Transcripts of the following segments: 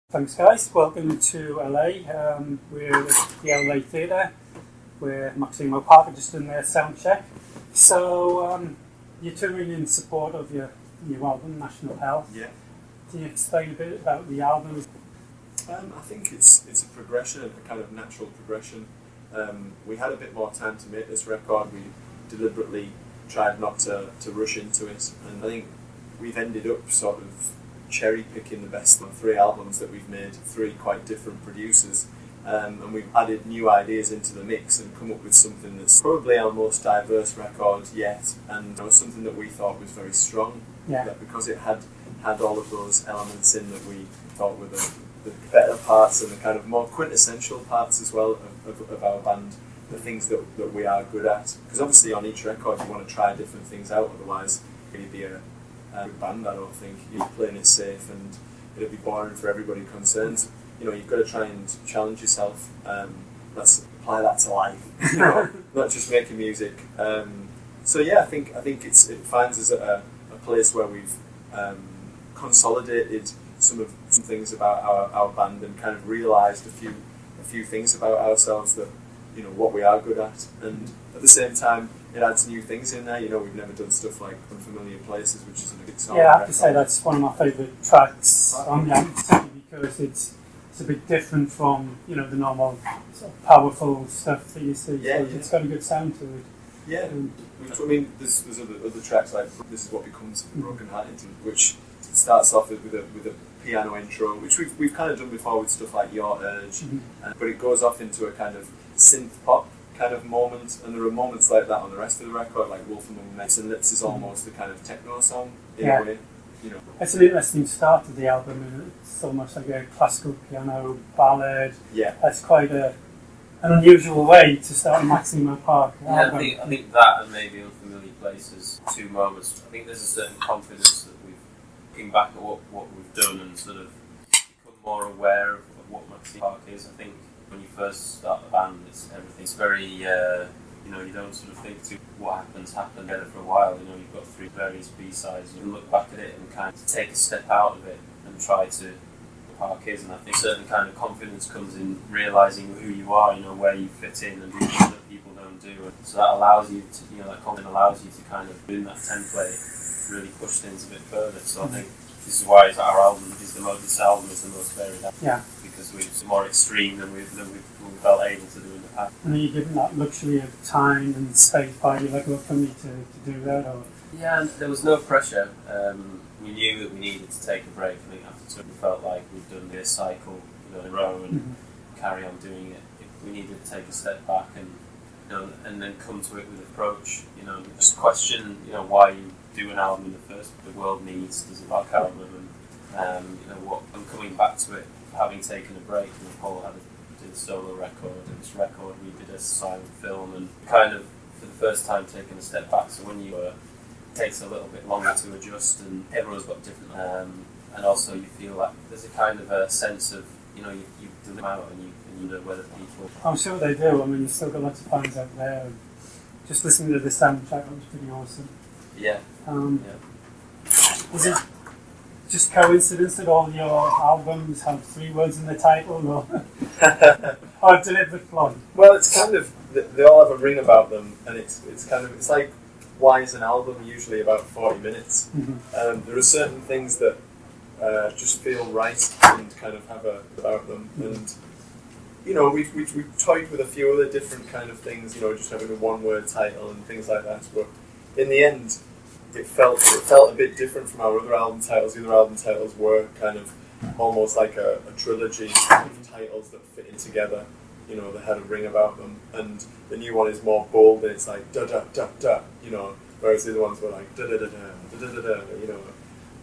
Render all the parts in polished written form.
Thanks guys, welcome to LA. We're at the Rey Theater. We're Maximo Park, just in their sound check. So you're touring in support of your new album, National Health. Yeah. Can you explain a bit about the album? I think it's a progression, a kind of natural progression. We had a bit more time to make this record. We deliberately tried not to rush into it, and I think we've ended up sort of cherry picking the best of 3 albums that we've made, 3 quite different producers, and we've added new ideas into the mix and come up with something that's probably our most diverse record yet, and something that we thought was very strong. Yeah. That because it had all of those elements in that we thought were the better parts and the kind of more quintessential parts as well of our band, the things that we are good at. Because obviously on each record you want to try different things out, otherwise it'd be a good band. I don't think you're playing it safe and it'd be boring for everybody concerned. You've got to try and challenge yourself. Let's apply that to life, not just making music. So yeah, I think it finds us at a place where we've consolidated some things about our band and kind of realised a few things about ourselves that what we are good at, and at the same time it adds new things in there. We've never done stuff like Unfamiliar Places, which is a big song. Yeah, I have to say that's one of my favourite tracks on the album, particularly because it's a bit different from the normal sort of powerful stuff that you see. Yeah, so it's got a good sound to it. Yeah, I mean, there's other tracks like This Is What Becomes Broken Hearted, which starts off with a piano intro, which we've kind of done before with stuff like Your Urge, but it goes off into a kind of synth pop kind of moment, and there are moments like that on the rest of the record, like Wolf Among Mess and Lips is almost a kind of techno song in a way. It's an interesting start to the album, and it's almost like a classical piano ballad. Yeah, that's quite an unusual way to start a Maximo Park album. I think that and maybe Unfamiliar Places, 2 moments. I think there's a certain confidence that we've looking back at what we've done and sort of become more aware of what Maximo Park is. I think when you first start the band, everything's very you don't sort of think to what happen together for a while. You've got 3 various B-sides. You can look back at it and kind of take a step out of it and try to Park is, and I think a certain kind of confidence comes in realising who you are, where you fit in and do things that people don't do, and so that allows you to, that confidence allows you to kind of, in that template, really push things a bit further. So I think this is why this album is the most varied. Yeah. Because it's more extreme than we felt able to do in the past. And are you given that luxury of time and space by your level for me to do that? Or? Yeah, and there was no pressure. We knew that we needed to take a break. I think after we felt like we'd done this cycle in a row and carry on doing it. We needed to take a step back and then come to it with approach. Just question why you do an album in the first. The world needs there's a rock album, and what. I'm coming back to it, having taken a break. And Paul did a solo record, and this record we did a silent film, and kind of for the first time taking a step back. So when you takes a little bit longer to adjust, and everyone's got different, and also you feel like there's a kind of a sense of you deliver out and you know whether people. I'm sure they do. I mean, you've still got lots of fans out there. And just listening to the soundtrack was pretty awesome. Yeah. Is it just coincidence that all your albums have 3 words in the title, or deliberate plot? Well, it's kind of they all have a ring about them, and it's like. Why is an album usually about 40 minutes? There are certain things that just feel right and kind of have about them, and we've toyed with a few other different kind of things, just having a 1-word title and things like that. But in the end, it felt a bit different from our other album titles. The other album titles were kind of almost like a trilogy of titles that fit in together. They had a ring about them, and the new one is more bold, and it's like da da da da, whereas the other ones were like da da da da da da da.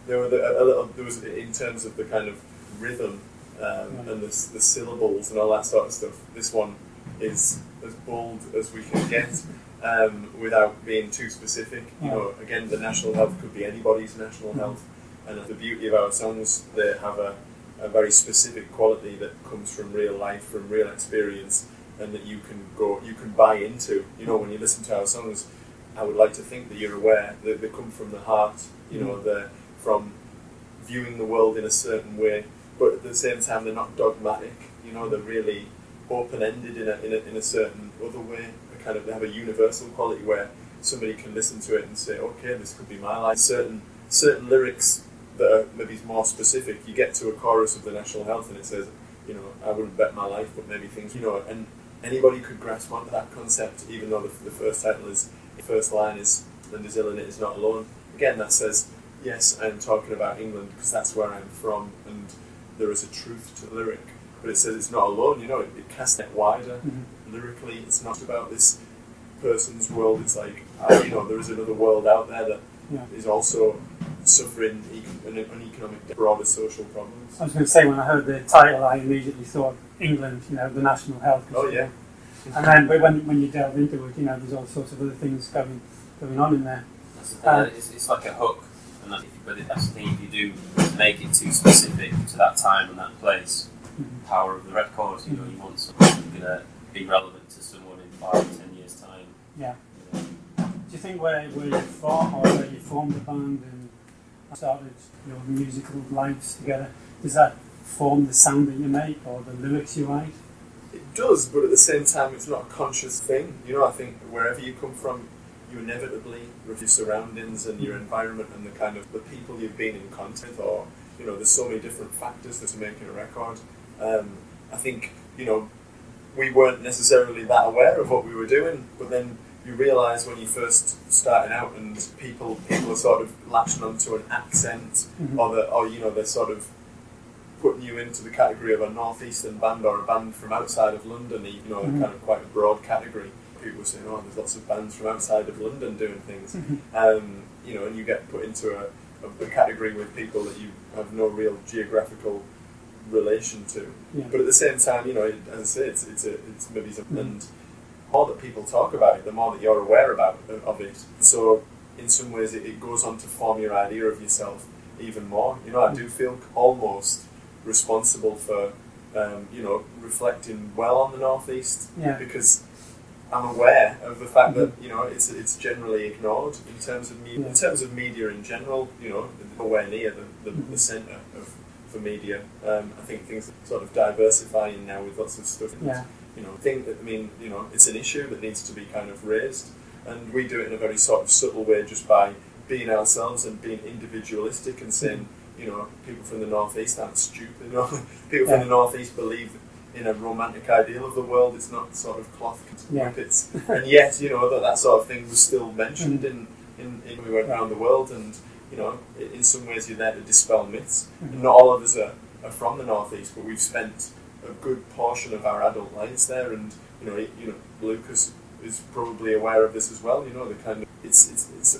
There was in terms of the kind of rhythm and the syllables and all that sort of stuff. This one is as bold as we can get without being too specific. Again, the national health could be anybody's national health, and the beauty of our songs, they have a very specific quality that comes from real life, from real experience, and that you can buy into. When you listen to our songs, I would like to think that you're aware that they come from the heart. They're from viewing the world in a certain way, but at the same time they're not dogmatic. You know, they're really open-ended in a certain other way. They have a universal quality where somebody can listen to it and say, okay, this could be my life. Certain lyrics that are maybe more specific. You get to a chorus of the National Health and it says, you know, I wouldn't bet my life, but maybe things, you know, and anybody could grasp onto that concept, even though the first line is, and is ill and it is not alone. Again, that says, yes, I'm talking about England because that's where I'm from, and there is a truth to the lyric. But it says it's not alone, you know, it casts it wider. Lyrically, it's not about this person's world, it's like, you know, there is another world out there that is also suffering an economic, broader social problems. I was going to say, when I heard the title, I immediately thought England, you know, the national health. Oh, yeah. And then, but when you delve into it, you know, there's all sorts of other things going on in there. That's the thing, it's like a hook, and that's the thing, if you do make it too specific to that time and that place, power of the record, you know, you want something going to be relevant to someone in 5 or 10 years' time. Yeah. Do you think where you're from, or where you formed the band and started your musical lives together, does that form the sound that you make or the lyrics you write? It does, but at the same time it's not a conscious thing. You know, I think wherever you come from, you inevitably, with your surroundings and your environment and the kind of the people you've been in contact with, or, you know, there's so many different factors that are making a record. I think, you know, we weren't necessarily that aware of what we were doing, but then you realise when you first starting out and people are sort of latching onto an accent, or you know, they're sort of putting you into the category of a northeastern band or a band from outside of London, you know, kind of quite a broad category. People were saying, oh, there's lots of bands from outside of London doing things, you know, and you get put into a category with people that you have no real geographical relation to. But at the same time, you know, as I say, it's maybe something, and the more that people talk about it, the more that you're aware of it. So in some ways it goes on to form your idea of yourself even more. You know, I do feel almost responsible for you know, reflecting well on the Northeast, because I'm aware of the fact that, you know, it's generally ignored in terms of media. In terms of media in general, you know, nowhere near the centre for media. I think things are sort of diversifying now with lots of stuff. You know, you know, it's an issue that needs to be kind of raised, and we do it in a very sort of subtle way, just by being ourselves and being individualistic and saying, you know, people from the Northeast aren't stupid. You know? People from the Northeast believe in a romantic ideal of the world. It's not sort of cloth whippets, and yet, you know, that sort of thing was still mentioned in we went around the world, and, you know, in some ways you're there to dispel myths. And not all of us are from the Northeast, but we've spent a good portion of our adult lives there, and you know, Lucas is probably aware of this as well. You know, the kind of it's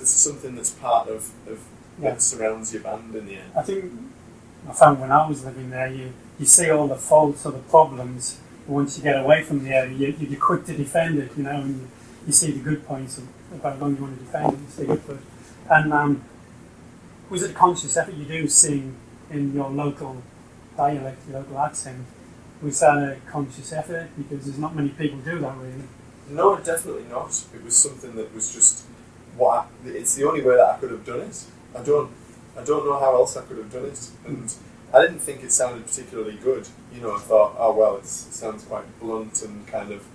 something that's part of that surrounds your band in the end. I think I found when I was living there, you see all the faults or the problems, but once you get away from the area, you're quick to defend it. You know, and you see the good points about how long you want to defend it, you stay up for it. And was it a conscious effort? You do sing in your local dialect, your local accent. Was that a conscious effort? Because there's not many people do that, really. No, definitely not. It was something that was just it's the only way that I could have done it. I don't know how else I could have done it, and I didn't think it sounded particularly good. You know, I thought, oh well, it sounds quite blunt and kind of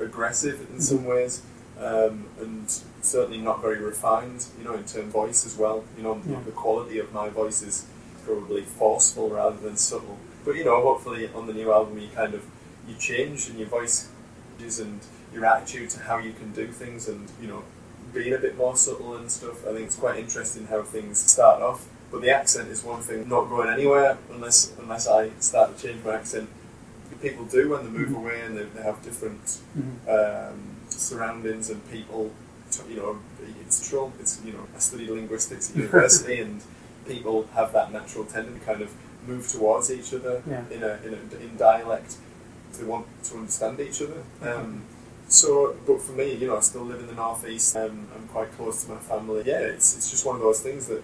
aggressive in some ways, and certainly not very refined. You know, in terms of voice as well. You know, the quality of my voice is probably forceful rather than subtle. But, you know, hopefully on the new album you change, and your voice changes, and your attitude to how you can do things, and, you know, being a bit more subtle and stuff. I think it's quite interesting how things start off. But the accent is one thing, not going anywhere unless I start to change my accent. People do when they move away, and they have different surroundings and people. You know, it's true. It's, you know, I studied linguistics at university, and people have that natural tendency to kind of move towards each other in dialect. They want to understand each other. So, but for me, you know, I still live in the Northeast. I'm quite close to my family. Yeah, it's just one of those things that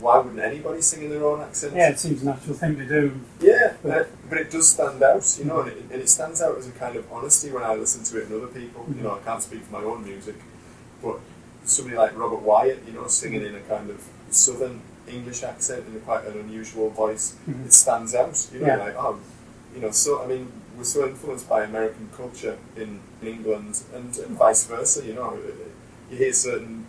why wouldn't anybody sing in their own accent? Yeah, it seems a natural thing to do. Yeah, but it does stand out, you know, and it stands out as a kind of honesty when I listen to it in other people. You know, I can't speak for my own music, but somebody like Robert Wyatt, you know, singing in a kind of southern English accent and quite an unusual voice, Mhm. it stands out. You know, Yeah. like, oh, you know, so I mean, we're so influenced by American culture in England and vice versa. You know, you hear certain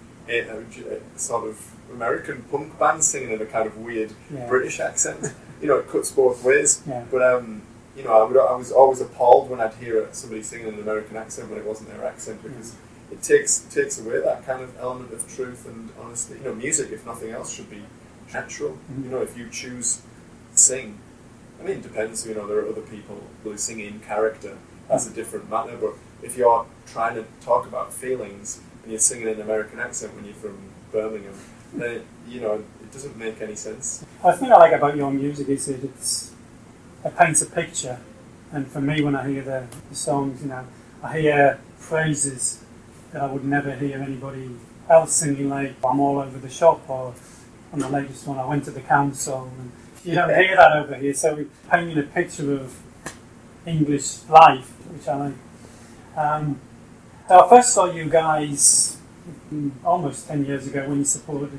sort of American punk bands singing in a kind of weird Yeah. British accent. You know, it cuts both ways. Yeah. But you know, I was always appalled when I'd hear somebody singing in an American accent when it wasn't their accent, because it takes away that kind of element of truth and honesty. You know, music, if nothing else, should be natural. Mhm. You know, if you choose to sing, I mean, it depends. You know, there are other people who sing in character. That's a different matter. But if you're trying to talk about feelings and you're singing in an American accent when you're from Birmingham, then it doesn't make any sense. The thing I like about your music is that it paints a picture, and for me, when I hear the songs, you know, I hear phrases that I would never hear anybody else singing, like "I'm all over the shop," or on the latest one, "I went to the council," and you don't hear that over here. So we're painting a picture of English life, which I like. So I first saw you guys almost 10 years ago when you supported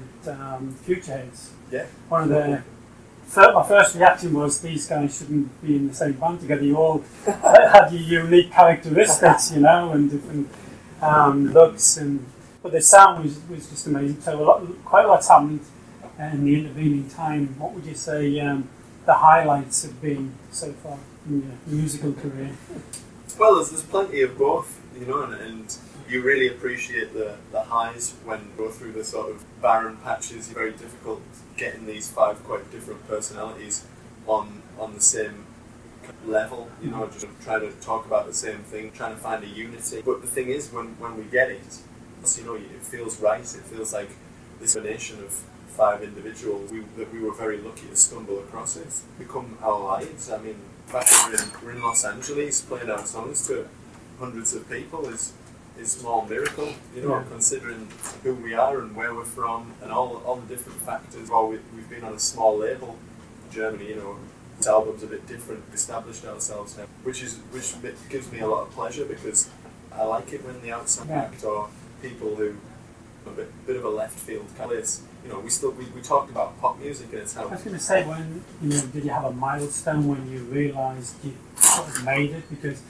Future Heads. Yeah. My first reaction was, these guys shouldn't be in the same band together. You all had your unique characteristics, you know, and different looks, but the sound was just amazing. So quite a lot's happened in the intervening time. What would you say the highlights have been so far in your musical career? Well, there's plenty of both, you know, and you really appreciate the highs when you go through the sort of barren patches. It's very difficult getting these 5 quite different personalities on the same level, you know, just trying to talk about the same thing, trying to find a unity. But the thing is, when we get it, you know, it feels right. It feels like this combination of 5 individuals that we were very lucky to stumble across it, become our lives. I mean, the fact that we're in Los Angeles playing our songs to hundreds of people is a small miracle, you know, considering who we are and where we're from and all the different factors. Well, we've been on a small label in Germany, you know, this album's a bit different. We established ourselves now, which gives me a lot of pleasure, because I like it when the outside act or people who are a bit of a left field kind of place. You know, we talked about pop music and it's how. I was going to say, did you have a milestone when you realised you sort of made it? Because,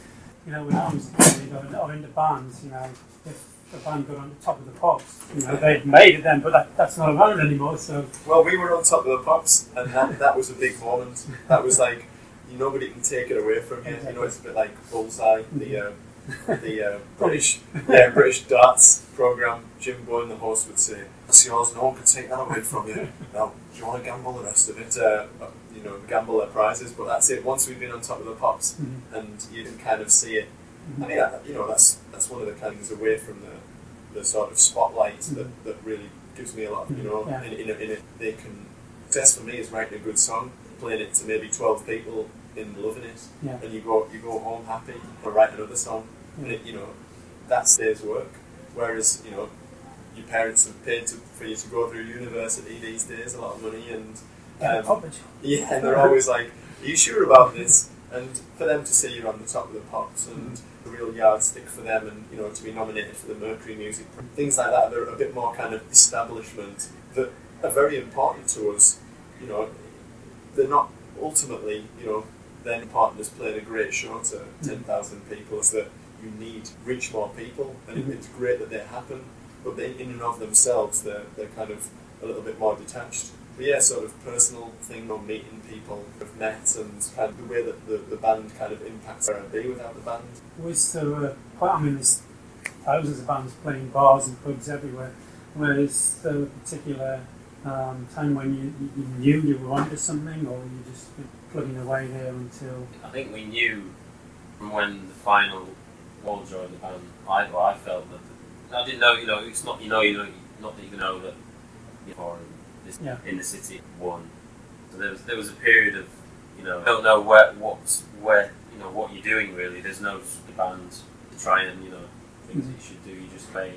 you know, when I was a kid or in the bands, you know, if the band got on the top of the pops, you know, they'd made it then, but that's not around anymore. So. Well, we were on top of the pops, and that was a big moment. That was like, nobody can take it away from you. Exactly. You know, it's a bit like Bullseye, the British darts program. Jim Bowen, the host, would say, "That's yours. No one can take that away from you. Now, do you want to gamble the rest of it? You know, gamble their prizes." But that's it. Once we've been on top of the pops, and you can kind of see it. I mean, you know, that's one of the kind of things away from the sort of spotlight that really gives me a lot. You know, in it, they can. Success for me is writing a good song, playing it to maybe 12 people in loving it, and you go home happy or write another song, and it, you know, that's day's work. Whereas, you know, your parents have paid for you to go through university these days, a lot of money, and and they're always like, "Are you sure about this?" And for them to say you're on the top of the pops and a real yardstick for them, and you know, to be nominated for the Mercury Music, things like that, they're a bit more kind of establishment that are very important to us. You know, they're not ultimately, you know, they're important as playing a great show to 10,000 people. Is that you need to reach more people, and it's great that they happen, but they, in and of themselves, they're kind of a little bit more detached. But yeah, sort of personal thing on meeting people I've met, and kind of the way that the band kind of impacts where I'd be without the band. Was there there's thousands of bands playing bars and pubs everywhere. Was there a particular time when you knew you were onto something, or you just plugging away there until? I think we knew from when the final all joined the band. I felt that I didn't know. You know, it's not not that you know that you're in the city one. So there was a period of, you know, don't know where you know what you're doing really. There's no band to try and, you know, things that you should do. You just play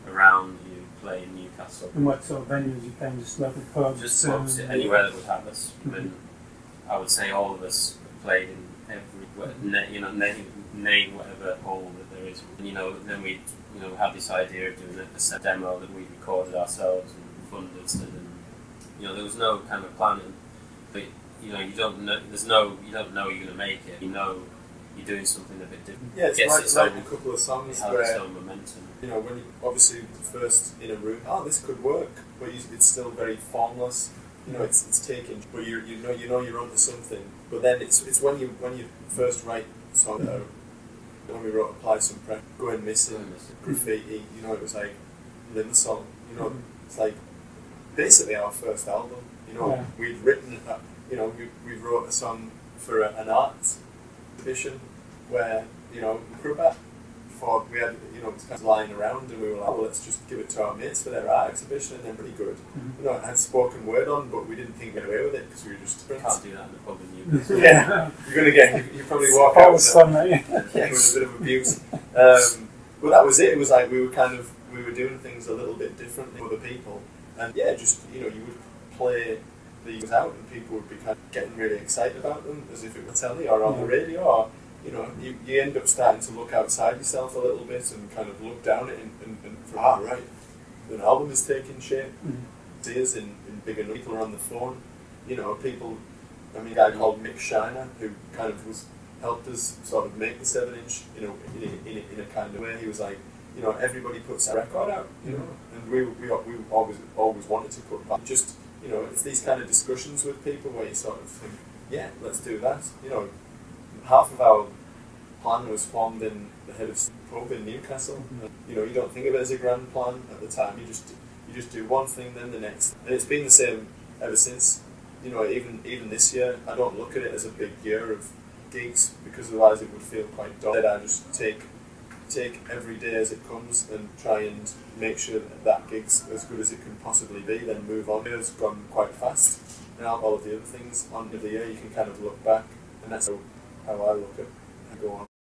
around. You play in Newcastle. And what sort of venues you playing? Just local pubs? Just pubs, anywhere that would have us. I mean, I would say all of us played in every, you know, name whatever hall that there is. And, you know, then we, you know, had this idea of doing a set demo that we recorded ourselves and funded, and You know, there was no kind of planning, but you know, you don't know you're going to make it. You know, you're doing something a bit different. Yeah, it's writing a couple of songs it where has its own momentum. you know, when you obviously first in a room, oh, this could work, but it's still very formless. You know, it's taking, but you know you're onto something. But then it's when you first write a song. When we wrote Apply Some Pressure, Going Missing, Graffiti, you know, it was like Limb Song. You know, it's like basically our first album. You know, we'd written, you know, we wrote a song for an art exhibition where, you know, thought we had, you know, kind of lying around, and we were like, well, let's just give it to our mates for their art exhibition, and they're pretty good. You know, it had spoken word on, but we didn't think we'd get away with it because we were just You can't do that in the pub in Newcastle. yeah, you probably walk out with a bit of abuse. But that was it. It was like we were doing things a little bit differently with other people, and yeah, just, you know, you would play these out, and people would be kind of getting really excited about them as if it were telly or on the radio, or, you know, you end up starting to look outside yourself a little bit and kind of look down at it and right, an album is taking shape. Ideas in bigger numbers. People are on the phone. You know, people. I mean, a guy called Mick Shiner, who kind of helped us sort of make the 7-inch. You know, in a kind of way. He was like, you know, everybody puts a record out. You know, and we always wanted to put back. Just, you know, it's these kind of discussions with people where you sort of think, yeah, let's do that. You know, half of our plan was formed in the head of pub in Newcastle. You know, you don't think of it as a grand plan at the time. You just do one thing, then the next, and it's been the same ever since. You know, even this year, I don't look at it as a big year of gigs, because otherwise it would feel quite dull. I just take every day as it comes and try and make sure that gig's as good as it can possibly be, then move on. It's gone quite fast, and all of the other things on the year you can kind of look back, and that's how I look at it and go on.